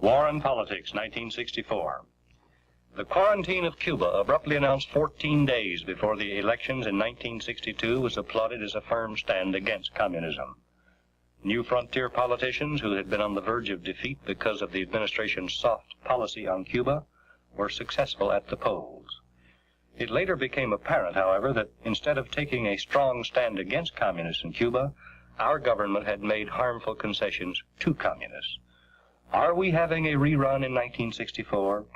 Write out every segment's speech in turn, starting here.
War and Politics, 1964. The quarantine of Cuba, abruptly announced 14 days before the elections in 1962, was applauded as a firm stand against communism. New frontier politicians who had been on the verge of defeat because of the administration's soft policy on Cuba were successful at the polls. It later became apparent, however, that instead of taking a strong stand against communists in Cuba, our government had made harmful concessions to communists. Are we having a rerun in 1964?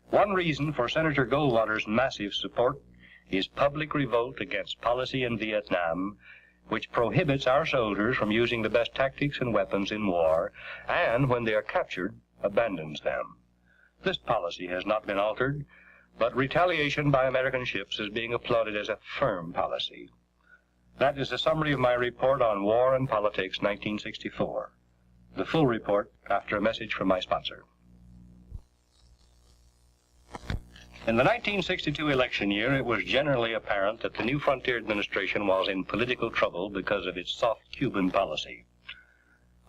One reason for Senator Goldwater's massive support is public revolt against policy in Vietnam, which prohibits our soldiers from using the best tactics and weapons in war, and when they are captured, abandons them. This policy has not been altered, but retaliation by American ships is being applauded as a firm policy. That is a summary of my report on War and Politics, 1964. The full report after a message from my sponsor. In the 1962 election year, it was generally apparent that the New Frontier administration was in political trouble because of its soft Cuban policy.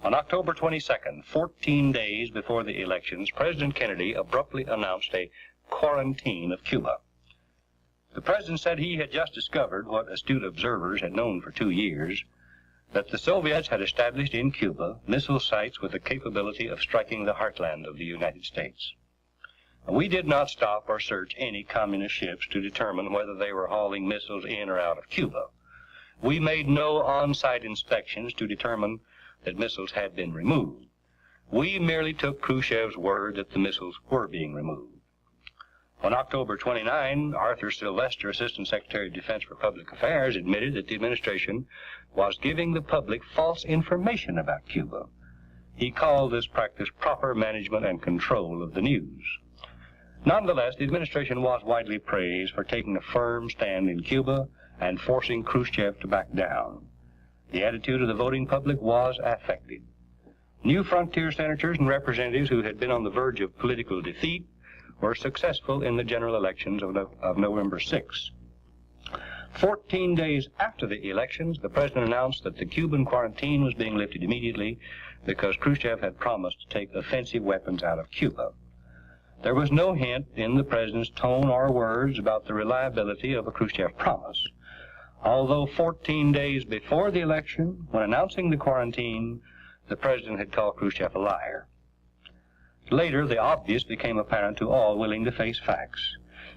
On October 22nd, 14 days before the elections, President Kennedy abruptly announced a quarantine of Cuba. The president said he had just discovered what astute observers had known for 2 years, that the Soviets had established in Cuba missile sites with the capability of striking the heartland of the United States. We did not stop or search any communist ships to determine whether they were hauling missiles in or out of Cuba. We made no on-site inspections to determine that missiles had been removed. We merely took Khrushchev's word that the missiles were being removed. On October 29, Arthur Sylvester, Assistant Secretary of Defense for Public Affairs, admitted that the administration was giving the public false information about Cuba. He called this practice proper management and control of the news. Nonetheless, the administration was widely praised for taking a firm stand in Cuba and forcing Khrushchev to back down. The attitude of the voting public was affected. New Frontier senators and representatives who had been on the verge of political defeat were successful in the general elections of November 6. 14 days after the elections, the president announced that the Cuban quarantine was being lifted immediately because Khrushchev had promised to take offensive weapons out of Cuba. There was no hint in the president's tone or words about the reliability of a Khrushchev promise, although 14 days before the election, when announcing the quarantine, the president had called Khrushchev a liar. Later, the obvious became apparent to all willing to face facts.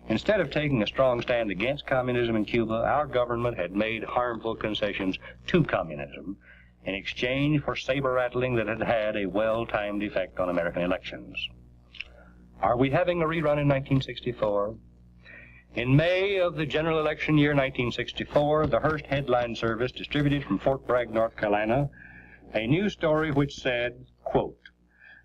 Instead of taking a strong stand against communism in Cuba, our government had made harmful concessions to communism in exchange for saber-rattling that had had a well-timed effect on American elections. Are we having a rerun in 1964? In May of the general election year 1964, the Hearst Headline Service distributed from Fort Bragg, North Carolina, a news story which said, quote,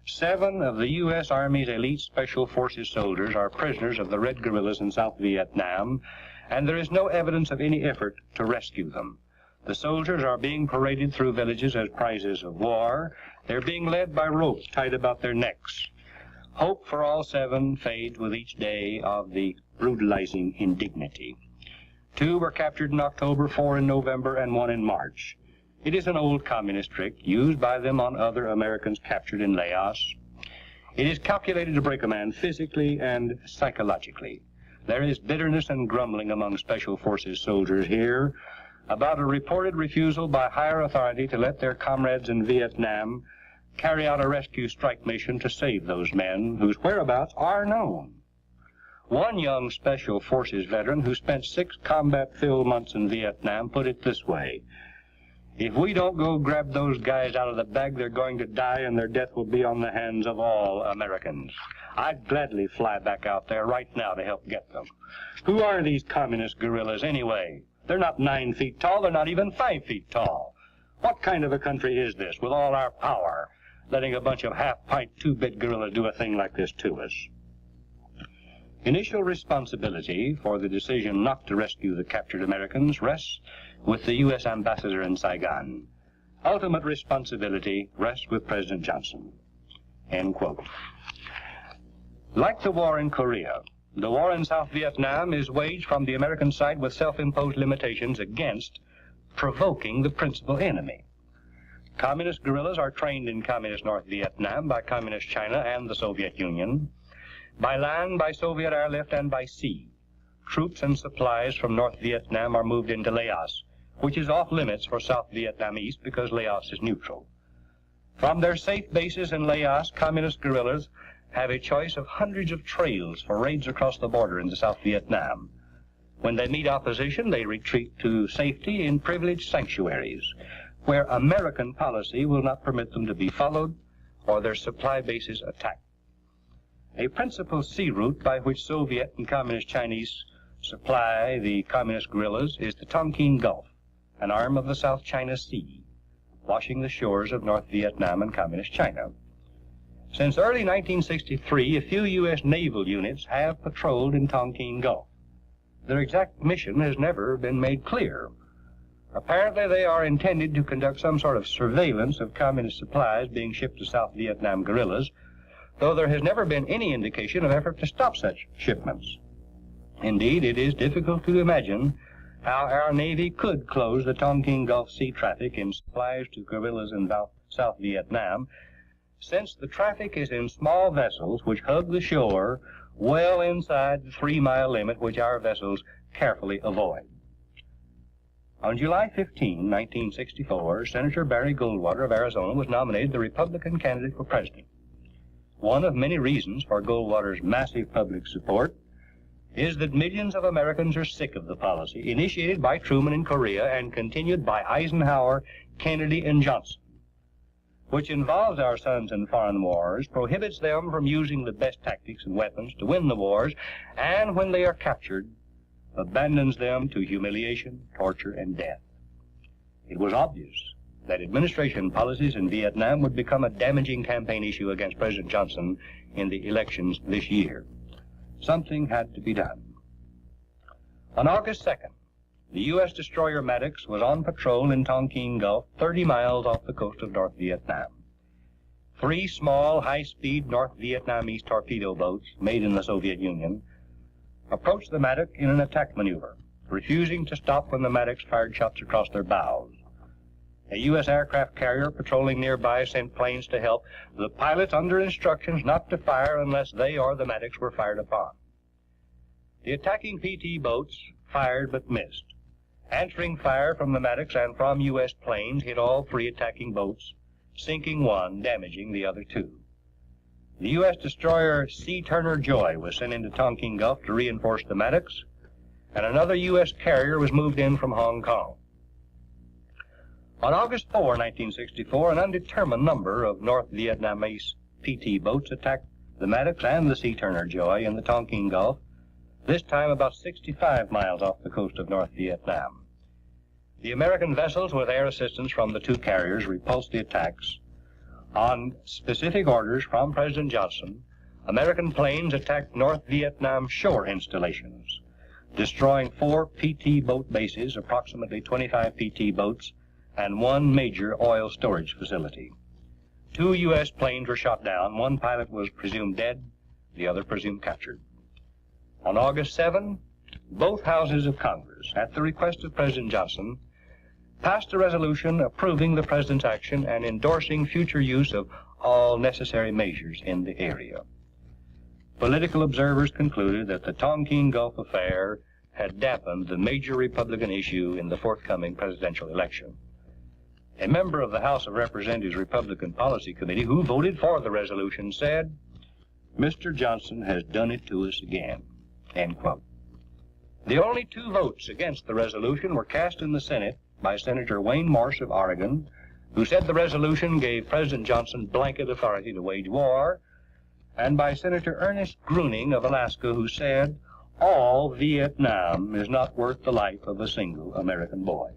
7 of the U.S. Army's elite Special Forces soldiers are prisoners of the Red Guerrillas in South Vietnam, and there is no evidence of any effort to rescue them. The soldiers are being paraded through villages as prizes of war. They're being led by ropes tied about their necks. Hope for all 7 fades with each day of the brutalizing indignity. 2 were captured in October, 4 in November, and 1 in March. It is an old communist trick used by them on other Americans captured in Laos. It is calculated to break a man physically and psychologically. There is bitterness and grumbling among Special Forces soldiers here about a reported refusal by higher authority to let their comrades in Vietnam carry out a rescue strike mission to save those men whose whereabouts are known. One young Special Forces veteran who spent 6 combat-filled months in Vietnam put it this way: if we don't go grab those guys out of the bag, they're going to die, and their death will be on the hands of all Americans. I'd gladly fly back out there right now to help get them. Who are these communist guerrillas anyway? They're not 9 feet tall. They're not even 5 feet tall. What kind of a country is this, with all our power, letting a bunch of half-pint, 2-bit guerrillas do a thing like this to us? Initial responsibility for the decision not to rescue the captured Americans rests with the U.S. ambassador in Saigon. Ultimate responsibility rests with President Johnson. End quote. Like the war in Korea, the war in South Vietnam is waged from the American side with self-imposed limitations against provoking the principal enemy. Communist guerrillas are trained in Communist North Vietnam by Communist China and the Soviet Union, by land, by Soviet airlift, and by sea. Troops and supplies from North Vietnam are moved into Laos, which is off limits for South Vietnamese because Laos is neutral. From their safe bases in Laos, Communist guerrillas have a choice of hundreds of trails for raids across the border into South Vietnam. When they meet opposition, they retreat to safety in privileged sanctuaries, where American policy will not permit them to be followed or their supply bases attacked. A principal sea route by which Soviet and Communist Chinese supply the Communist guerrillas is the Tonkin Gulf, an arm of the South China Sea, washing the shores of North Vietnam and Communist China. Since early 1963, a few U.S. naval units have patrolled in Tonkin Gulf. Their exact mission has never been made clear. Apparently, they are intended to conduct some sort of surveillance of communist supplies being shipped to South Vietnam guerrillas, though there has never been any indication of effort to stop such shipments. Indeed, it is difficult to imagine how our Navy could close the Tonkin Gulf sea traffic in supplies to guerrillas in South Vietnam, since the traffic is in small vessels which hug the shore well inside the 3-mile limit which our vessels carefully avoid. On July 15, 1964, Senator Barry Goldwater of Arizona was nominated the Republican candidate for president. One of many reasons for Goldwater's massive public support is that millions of Americans are sick of the policy initiated by Truman in Korea and continued by Eisenhower, Kennedy, and Johnson, which involves our sons in foreign wars, prohibits them from using the best tactics and weapons to win the wars, and when they are captured, abandons them to humiliation, torture, and death. It was obvious that administration policies in Vietnam would become a damaging campaign issue against President Johnson in the elections this year. Something had to be done. On August 2nd, the U.S. destroyer Maddox was on patrol in Tonkin Gulf, 30 miles off the coast of North Vietnam. 3 small, high-speed North Vietnamese torpedo boats, made in the Soviet Union, approached the Maddox in an attack maneuver, refusing to stop when the Maddox fired shots across their bows. A U.S. aircraft carrier patrolling nearby sent planes to help, the pilots under instructions not to fire unless they or the Maddox were fired upon. The attacking PT boats fired but missed. Answering fire from the Maddox and from U.S. planes hit all 3 attacking boats, sinking 1, damaging the other 2. The U.S. destroyer C. Turner Joy was sent into Tonkin Gulf to reinforce the Maddox, and another U.S. carrier was moved in from Hong Kong. On August 4, 1964, an undetermined number of North Vietnamese PT boats attacked the Maddox and the C. Turner Joy in the Tonkin Gulf, this time about 65 miles off the coast of North Vietnam. The American vessels, with air assistance from the 2 carriers, repulsed the attacks. On specific orders from President Johnson, American planes attacked North Vietnam shore installations, destroying 4 PT boat bases, approximately 25 PT boats, and 1 major oil storage facility. 2 U.S. planes were shot down. 1 pilot was presumed dead, the other presumed captured. On August 7, both houses of Congress, at the request of President Johnson, passed a resolution approving the President's action and endorsing future use of all necessary measures in the area. Political observers concluded that the Tonkin Gulf affair had dampened the major Republican issue in the forthcoming presidential election. A member of the House of Representatives Republican Policy Committee who voted for the resolution said, "Mr. Johnson has done it to us again," end quote. The only 2 votes against the resolution were cast in the Senate by Senator Wayne Morse of Oregon, who said the resolution gave President Johnson blanket authority to wage war, and by Senator Ernest Gruning of Alaska, who said, "All Vietnam is not worth the life of a single American boy."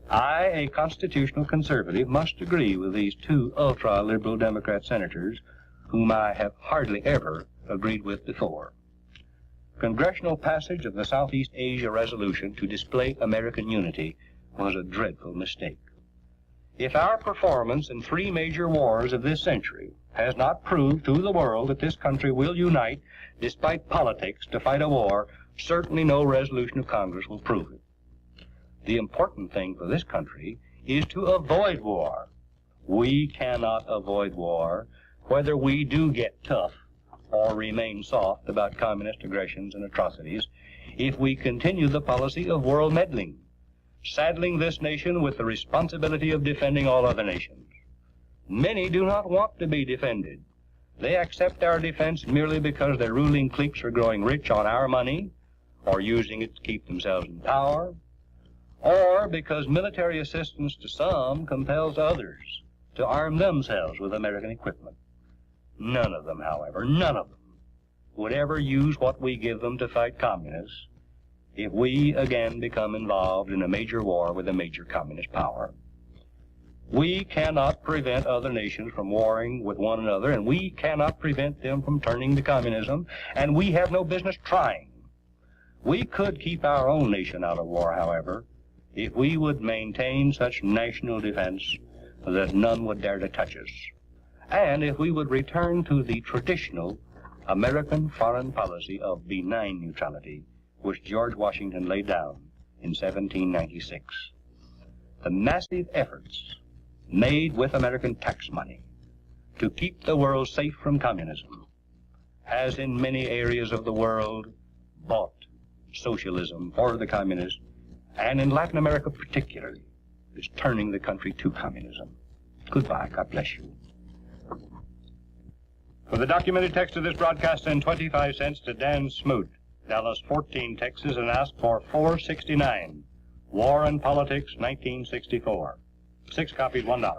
I, a constitutional conservative, must agree with these 2 ultra-liberal Democrat senators, whom I have hardly ever agreed with before. Congressional passage of the Southeast Asia resolution to display American unity was a dreadful mistake. If our performance in 3 major wars of this century has not proved to the world that this country will unite despite politics to fight a war, certainly no resolution of Congress will prove it. The important thing for this country is to avoid war. We cannot avoid war, whether we do get tough or remain soft about communist aggressions and atrocities, if we continue the policy of world meddling, saddling this nation with the responsibility of defending all other nations. Many do not want to be defended. They accept our defense merely because their ruling cliques are growing rich on our money, or using it to keep themselves in power, or because military assistance to some compels others to arm themselves with American equipment. None of them, however, none of them would ever use what we give them to fight communists if we again become involved in a major war with a major communist power. We cannot prevent other nations from warring with one another, and we cannot prevent them from turning to communism, and we have no business trying. We could keep our own nation out of war, however, if we would maintain such national defense that none would dare to touch us, and if we would return to the traditional American foreign policy of benign neutrality, which George Washington laid down in 1796. The massive efforts made with American tax money to keep the world safe from communism has in many areas of the world bought socialism for the communists, and in Latin America particularly is turning the country to communism. Goodbye. God bless you. For the documented text of this broadcast, send 25 cents to Dan Smoot, Dallas 14, Texas, and ask for 469, War and Politics, 1964. 6 copies, $1.